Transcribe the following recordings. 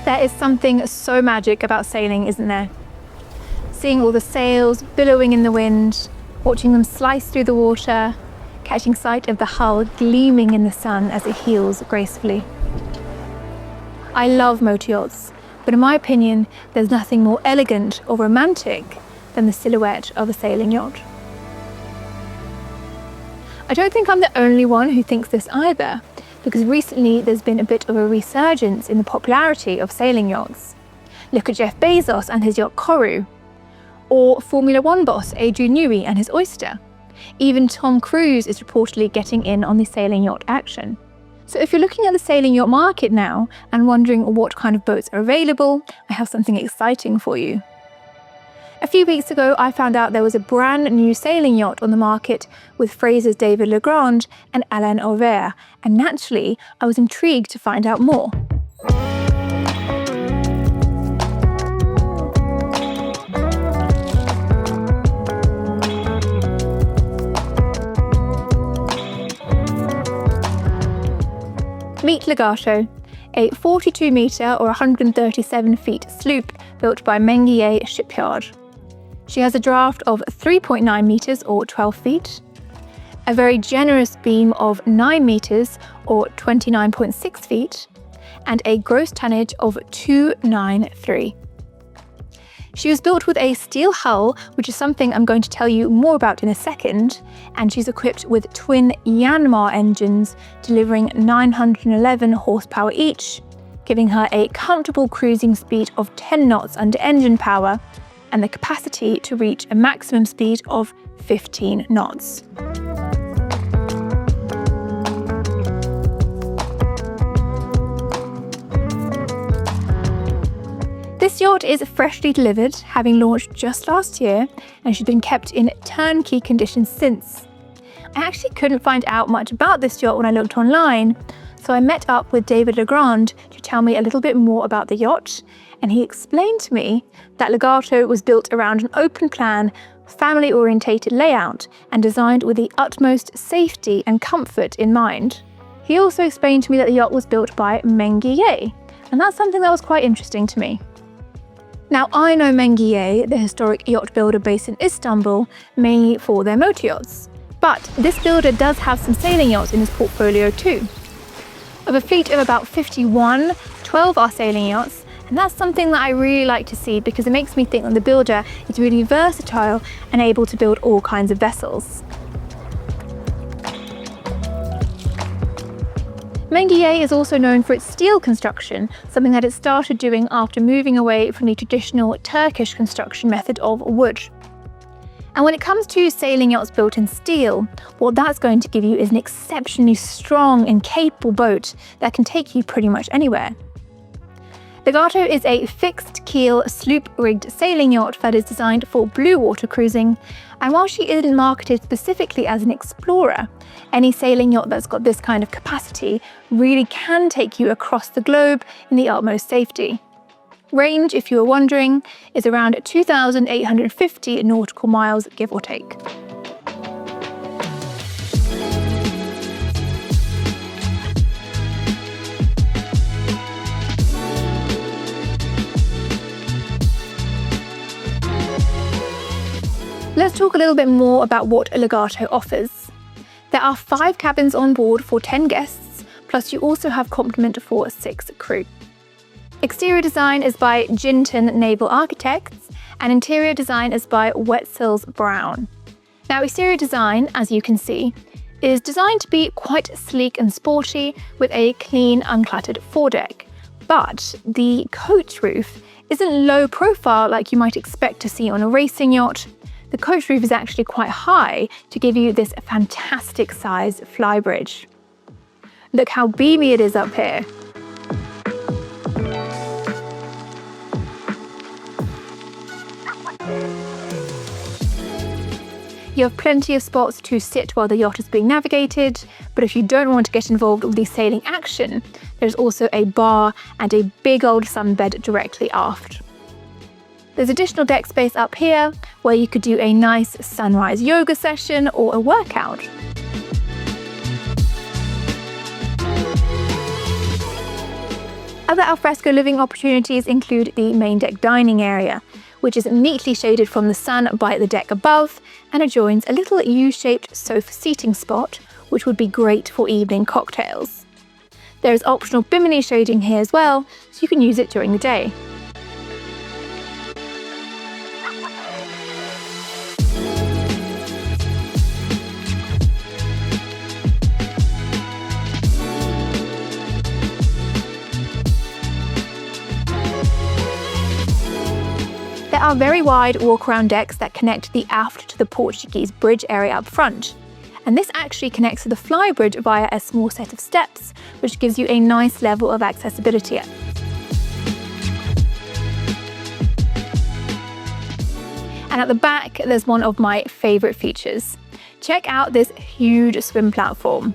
There is something so magic about sailing, isn't there? Seeing all the sails billowing in the wind, watching them slice through the water, catching sight of the hull gleaming in the sun as it heels gracefully. I love motor yachts, but in my opinion, there's nothing more elegant or romantic than the silhouette of a sailing yacht. I don't think I'm the only one who thinks this either, because recently there's been a bit of a resurgence in the popularity of sailing yachts. Look at Jeff Bezos and his yacht Koru, or Formula One boss Adrian Newey and his Oyster. Even Tom Cruise is reportedly getting in on the sailing yacht action. So if you're looking at the sailing yacht market now and wondering what kind of boats are available, I have something exciting for you. A few weeks ago, I found out there was a brand new sailing yacht on the market with Fraser's David.legrand and alain.auvare, and naturally, I was intrigued to find out more. Meet LEGATO, a 42-metre or 137 feet sloop built by Mengi Yay shipyard. She has a draft of 3.9 metres or 12 feet, a very generous beam of 9 metres or 29.6 feet, and a gross tonnage of 293. She was built with a steel hull, which is something I'm going to tell you more about in a second, and she's equipped with twin Yanmar engines delivering 911 horsepower each, giving her a comfortable cruising speed of 10 knots under engine power and the capacity to reach a maximum speed of 15 knots. This yacht is freshly delivered, having launched just last year, and she's been kept in turnkey condition since. I actually couldn't find out much about this yacht when I looked online, so I met up with David.legrand to tell me a little bit more about the yacht, and he explained to me that LEGATO was built around an open plan, family-orientated layout and designed with the utmost safety and comfort in mind. He also explained to me that the yacht was built by Mengi Yay, and that's something that was quite interesting to me. Now, I know Mengi Yay, the historic yacht builder based in Istanbul, mainly for their motor yachts. But this builder does have some sailing yachts in his portfolio too. Of a fleet of about 51, 12 are sailing yachts, and that's something that I really like to see because it makes me think that the builder is really versatile and able to build all kinds of vessels. Mengi Yay is also known for its steel construction, something that it started doing after moving away from the traditional Turkish construction method of wood. And when it comes to sailing yachts built in steel, what that's going to give you is an exceptionally strong and capable boat that can take you pretty much anywhere. LEGATO is a fixed-keel, sloop-rigged sailing yacht that is designed for blue water cruising, and while she isn't marketed specifically as an explorer, any sailing yacht that's got this kind of capacity really can take you across the globe in the utmost safety. Range, if you were wondering, is around 2,850 nautical miles, give or take. Let's talk a little bit more about what LEGATO offers. There are 5 cabins on board for 10 guests, plus you also have complement for 6 crew. Exterior design is by Jinton Naval Architects, and interior design is by Wetzel's Brown. Now, exterior design, as you can see, is designed to be quite sleek and sporty with a clean, uncluttered foredeck. But the coach roof isn't low profile like you might expect to see on a racing yacht. The coach roof is actually quite high to give you this fantastic size flybridge. Look how beamy it is up here. You have plenty of spots to sit while the yacht is being navigated, but if you don't want to get involved with the sailing action, there's also a bar and a big old sunbed directly aft. There's additional deck space up here where you could do a nice sunrise yoga session or a workout. Other alfresco living opportunities include the main deck dining area, which is neatly shaded from the sun by the deck above and adjoins a little U-shaped sofa seating spot, which would be great for evening cocktails. There is optional bimini shading here as well, so you can use it during the day. There are very wide walk-around decks that connect the aft to the Portuguese bridge area up front. And this actually connects to the flybridge via a small set of steps, which gives you a nice level of accessibility. And at the back, there's one of my favorite features. Check out this huge swim platform.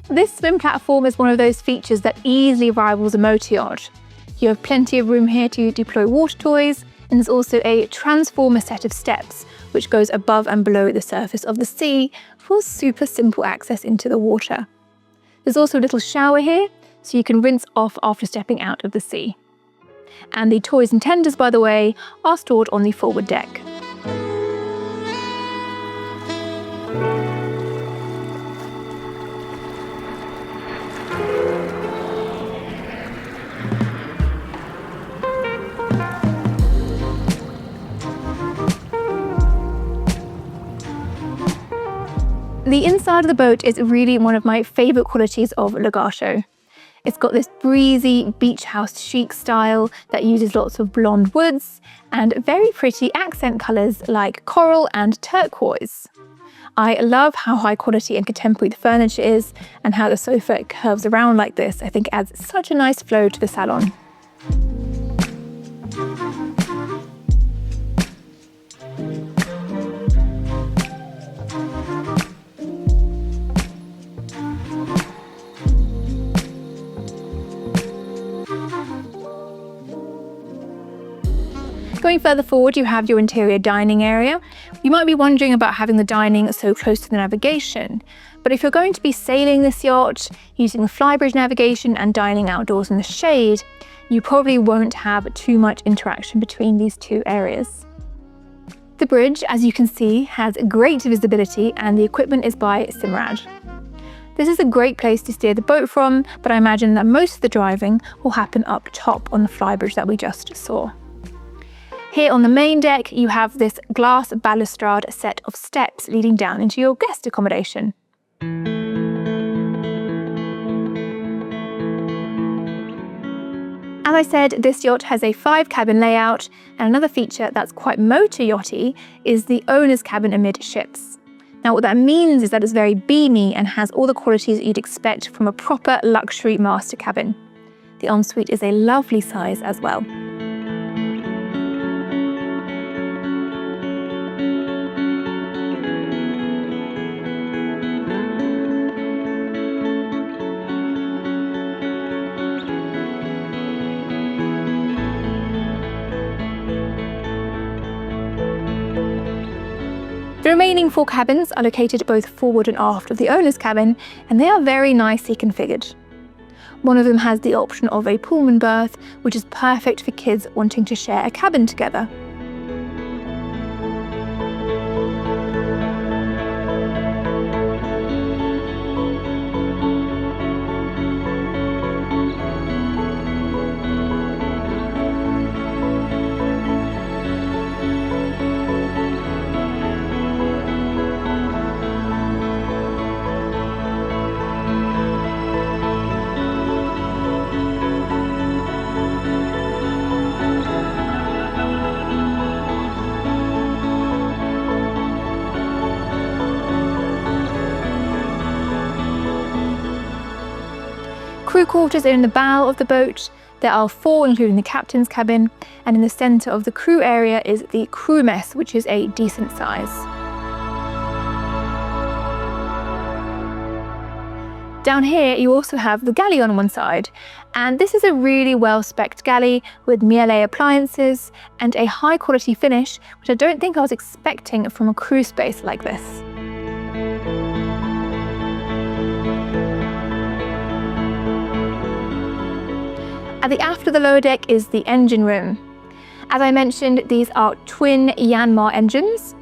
This swim platform is one of those features that easily rivals a motor yacht. You have plenty of room here to deploy water toys, and there's also a transformer set of steps, which goes above and below the surface of the sea for super simple access into the water. There's also a little shower here, so you can rinse off after stepping out of the sea. And the toys and tenders, by the way, are stored on the forward deck. The inside of the boat is really one of my favourite qualities of Legato. It's got this breezy beach house chic style that uses lots of blonde woods and very pretty accent colours like coral and turquoise. I love how high quality and contemporary the furniture is, and how the sofa curves around like this. I think adds such a nice flow to the salon. Going further forward, you have your interior dining area. You might be wondering about having the dining so close to the navigation, but if you're going to be sailing this yacht, using the flybridge navigation and dining outdoors in the shade, you probably won't have too much interaction between these two areas. The bridge, as you can see, has great visibility, and the equipment is by Simrad. This is a great place to steer the boat from, but I imagine that most of the driving will happen up top on the flybridge that we just saw. Here on the main deck, you have this glass balustrade set of steps leading down into your guest accommodation. As I said, this yacht has a 5-cabin layout, and another feature that's quite motor yachty is the owner's cabin amidships. Now what that means is that it's very beamy and has all the qualities you'd expect from a proper luxury master cabin. The ensuite is a lovely size as well. The remaining 4 cabins are located both forward and aft of the owner's cabin, and they are very nicely configured. One of them has the option of a Pullman berth, which is perfect for kids wanting to share a cabin together. Crew quarters are in the bow of the boat. There are 4, including the captain's cabin, and in the centre of the crew area is the crew mess, which is a decent size. Down here you also have the galley on one side, and this is a really well-specced galley with Miele appliances and a high quality finish, which I don't think I was expecting from a crew space like this. At the aft of the lower deck is the engine room. As I mentioned, these are twin Yanmar engines.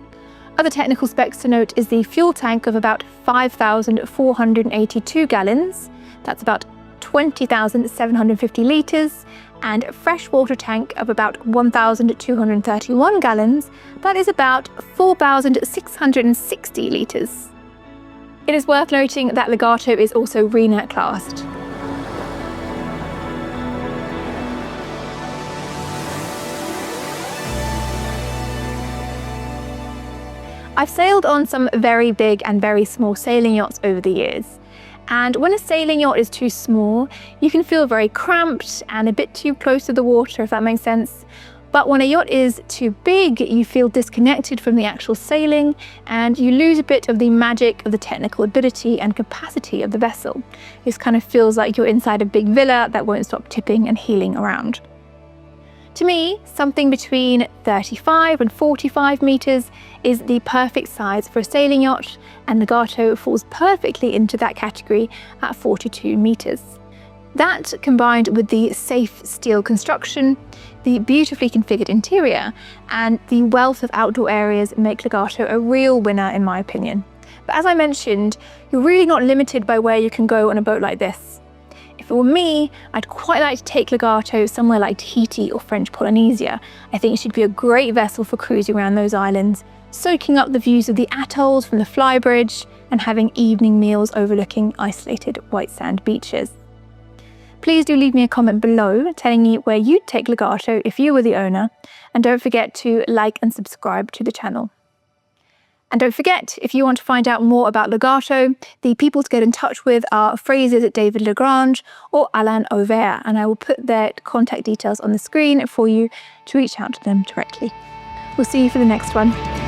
Other technical specs to note is the fuel tank of about 5,482 gallons, that's about 20,750 litres, and freshwater tank of about 1,231 gallons, that is about 4,660 litres. It is worth noting that Legato is also RENET classed. I've sailed on some very big and very small sailing yachts over the years. And when a sailing yacht is too small, you can feel very cramped and a bit too close to the water, if that makes sense. But when a yacht is too big, you feel disconnected from the actual sailing and you lose a bit of the magic of the technical ability and capacity of the vessel. This kind of feels like you're inside a big villa that won't stop tipping and heeling around. To me, something between 35 and 45 meters is the perfect size for a sailing yacht, and Legato falls perfectly into that category at 42 meters. That, combined with the safe steel construction, the beautifully configured interior, and the wealth of outdoor areas make Legato a real winner in my opinion. But as I mentioned, you're really not limited by where you can go on a boat like this. If it were me, I'd quite like to take Legato somewhere like Tahiti or French Polynesia. I think she'd be a great vessel for cruising around those islands, soaking up the views of the atolls from the flybridge and having evening meals overlooking isolated white sand beaches. Please do leave me a comment below telling me where you'd take Legato if you were the owner, and don't forget to like and subscribe to the channel. And don't forget, if you want to find out more about Legato, the people to get in touch with are phrases at David.legrand or alain.auvare, and I will put their contact details on the screen for you to reach out to them directly. We'll see you for the next one.